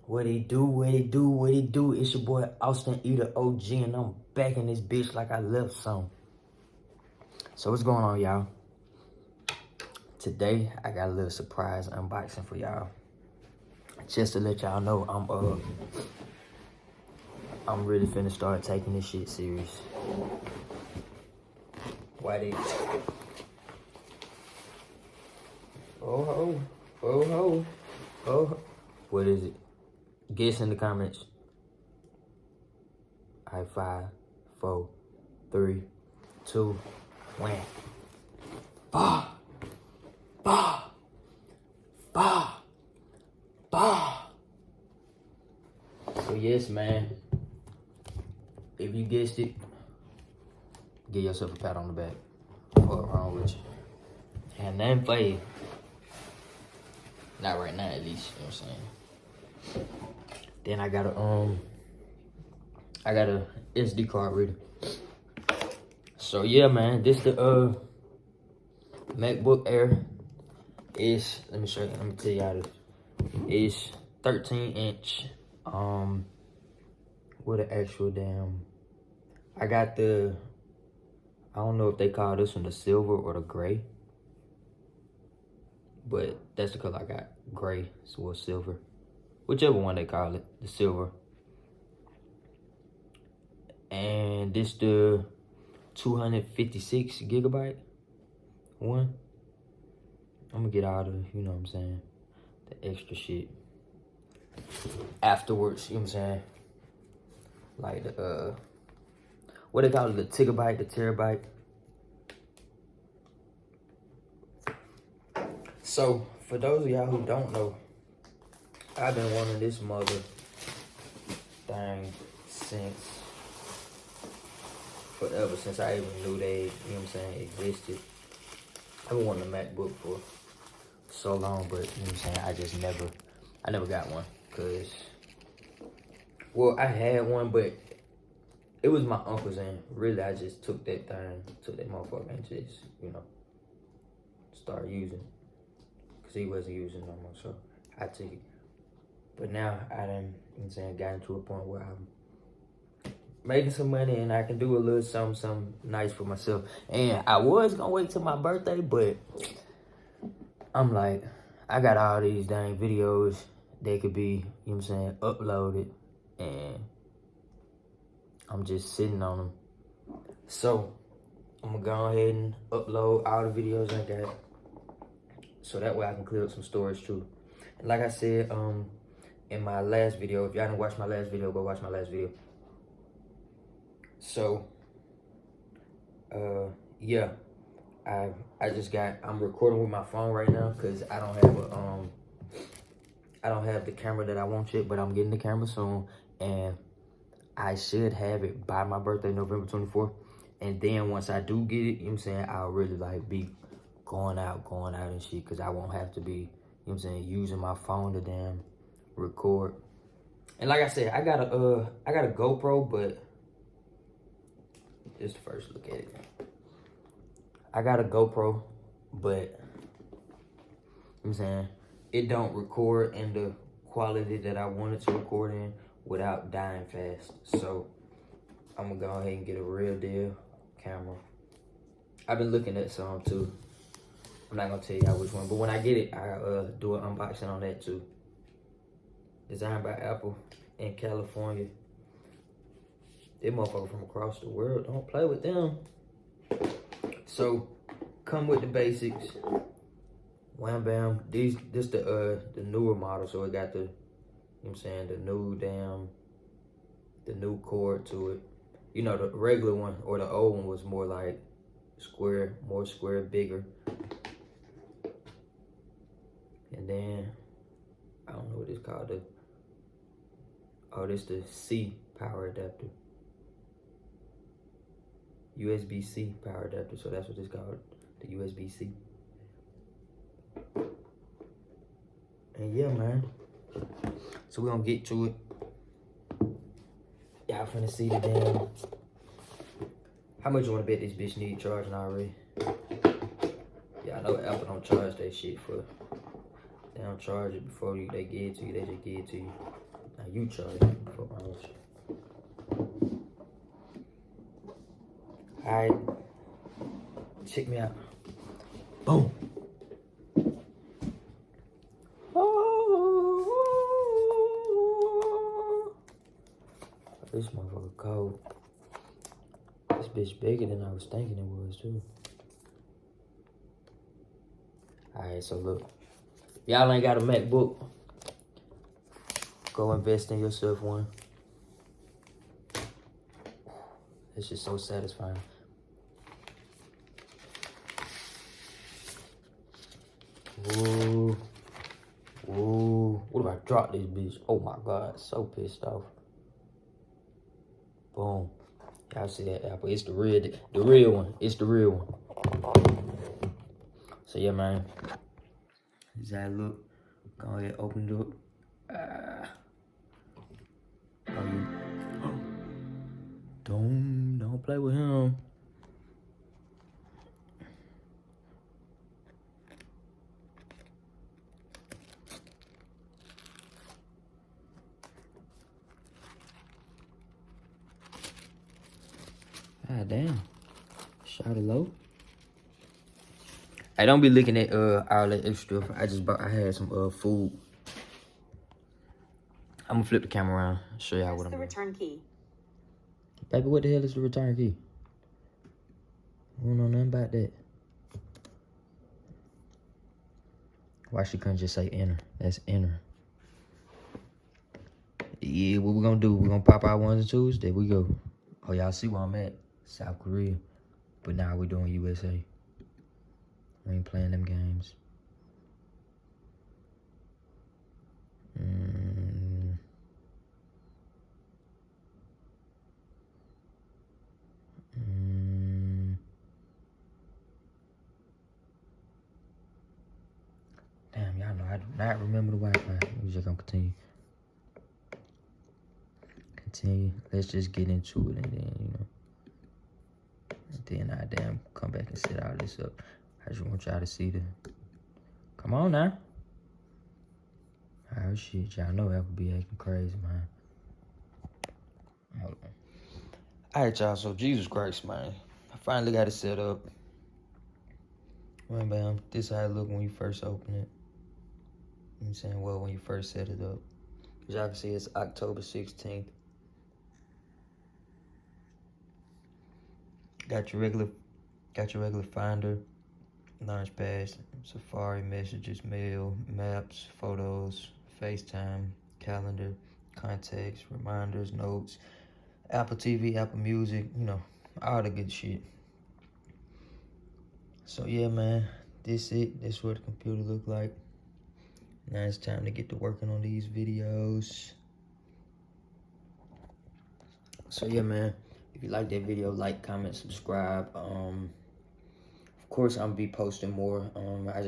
What he do, what he do, what he do. It's your boy Austin Eater OG, and I'm back in this bitch like I left some. So what's going on, y'all? Today I got a little surprise unboxing for y'all. Just to let y'all know, I'm really finna start taking this shit serious. Why they? Oh ho, oh ho, oh ho. What is it? Guess in the comments. Alright, 5, 4, 3, 2, 1. Bah! Bah! Bah! Bah! So yes, man. If you guessed it, give yourself a pat on the back. What's wrong with you? And nothing for you. Not right now, at least. You know what I'm saying? Then I got a SD card reader. So yeah, man, this the MacBook Air. Is, let me show you, let me tell y'all this. It's 13-inch. With an actual damn, I got the, I don't know if they call this one the silver or the gray, but that's the color I got, gray, so it's silver, whichever one they call it, the silver. And this the 256 gigabyte one. I'm gonna get all the, you know what I'm saying, the extra shit afterwards, you know what I'm saying? Like the, what they call it, the gigabyte, the terabyte. So, for those of y'all who don't know, I've been wanting this mother thing since forever, since I even knew they, you know what I'm saying, existed. I've been wanting a MacBook for so long, but, you know what I'm saying, I never got one, because, well, I had one, but it was my uncle's, and really, I just took that motherfucker and just, you know, started using it. Because he wasn't using it no more, so I took it. But now, I done, you know what I'm saying, gotten to a point where I'm making some money, and I can do a little something nice for myself. And I was gonna wait till my birthday, but I'm like, I got all these dang videos that could be, you know what I'm saying, uploaded, and I'm just sitting on them. So I'm gonna go ahead and upload all the videos I got, so that way I can clear up some storage too. And like I said, in my last video, if y'all didn't watch my last video, go watch my last video. So, yeah, I'm recording with my phone right now because I don't have the camera that I want yet, but I'm getting the camera soon, and I should have it by my birthday, November 24th. And then once I do get it, you know what I'm saying, I'll really like be going out and shit, because I won't have to be, you know what I'm saying, using my phone to damn record. And like I said, I got a GoPro, but just the first look at it. I got a GoPro, but, you know what I'm saying, it don't record in the quality that I wanted to record in without dying fast. So I'm gonna go ahead and get a real deal camera. I've been looking at some too. I'm not gonna tell y'all which one, but when I get it, I'll do an unboxing on that too. Designed by Apple in California. They motherfuckers from across the world, don't play with them. So, come with the basics. Wham bam. This the newer model, so it got the, you know what I'm saying, the new cord to it. You know, the regular one or the old one was more like square, bigger. And then, I don't know what it's called. This the C power adapter. USB-C power adapter, so that's what it's called, the USB-C. And yeah, man. So we're gonna get to it. Y'all finna see the damn, how much you wanna bet this bitch need charging already? Yeah, I know Apple don't charge that shit for damn don't charge it before they give it to you. They just give it to you. Now you charge it before I want you. Alright. Check me out. Boom. Oh, this motherfucker cold. This bitch bigger than I was thinking it was too. Alright, so look. Y'all ain't got a MacBook. Go invest in yourself one. It's just so satisfying. Whoa. Whoa. What if I drop this bitch? Oh my God, so pissed off. Boom. Y'all see that apple? It's the real one. It's the real one. So yeah, man. This how it look. Go ahead, open it up. Don't play with him. God damn. Shot it low. I don't be looking at all that extra. I had some food. I'm gonna flip the camera around, show y'all what I'm doing. What's the return key? Baby, what the hell is the return key? I don't know nothing about that. Why she couldn't just say enter? That's enter. Yeah, what we gonna do? We gonna pop our ones and twos? There we go. Oh, y'all see where I'm at? South Korea. But now we doing USA. We ain't playing them games. Damn, y'all know I do not remember the Wi-Fi. We just gonna continue. Let's just get into it and then, you know. And then I damn come back and set all this up. I just want y'all to see the. Come on now. Oh shit, y'all know Apple be acting crazy, man. Hold on. Alright, y'all, so Jesus Christ, man. I finally got it set up. Well, bam, this is how it look when you first open it. You know what I'm saying? Well, when you first set it up. As y'all can see, it's October 16th. Got your regular Finder, Launchpad, Safari, Messages, Mail, Maps, Photos, FaceTime, Calendar, Contacts, Reminders, Notes, Apple TV, Apple Music, you know, all the good shit. So yeah, man, this it. This what the computer look like. Now it's time to get to working on these videos. So yeah, man. If you like that video, like, comment, subscribe. Of course, I'm gonna be posting more. I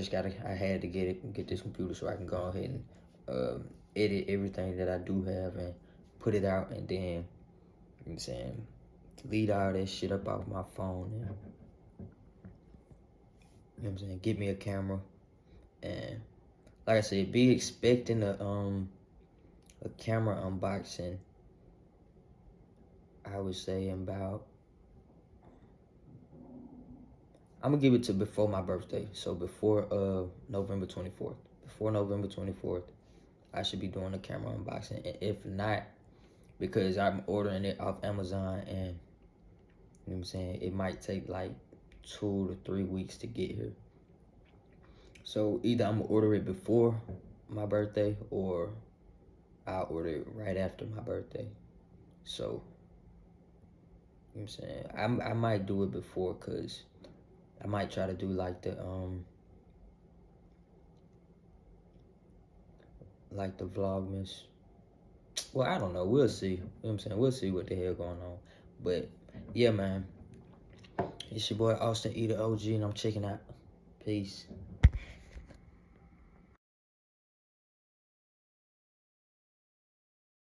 had to get this computer so I can go ahead and edit everything that I do have and put it out, and then, you know what I'm saying, delete all that shit up off my phone. And, you know what I'm saying, get me a camera, and like I said, be expecting a camera unboxing. I would say about, I'm gonna give it to before my birthday. So before November 24th. Before November 24th, I should be doing a camera unboxing. And if not, because I'm ordering it off Amazon, and you know what I'm saying, it might take like 2 to 3 weeks to get here. So either I'm gonna order it before my birthday, or I'll order it right after my birthday. So, you know what I'm saying, I might do it before, cause I might try to do like the Vlogmas. Well, I don't know. We'll see. You know what I'm saying? We'll see what the hell going on. But yeah, man. It's your boy Austin E the OG, and I'm checking out. Peace.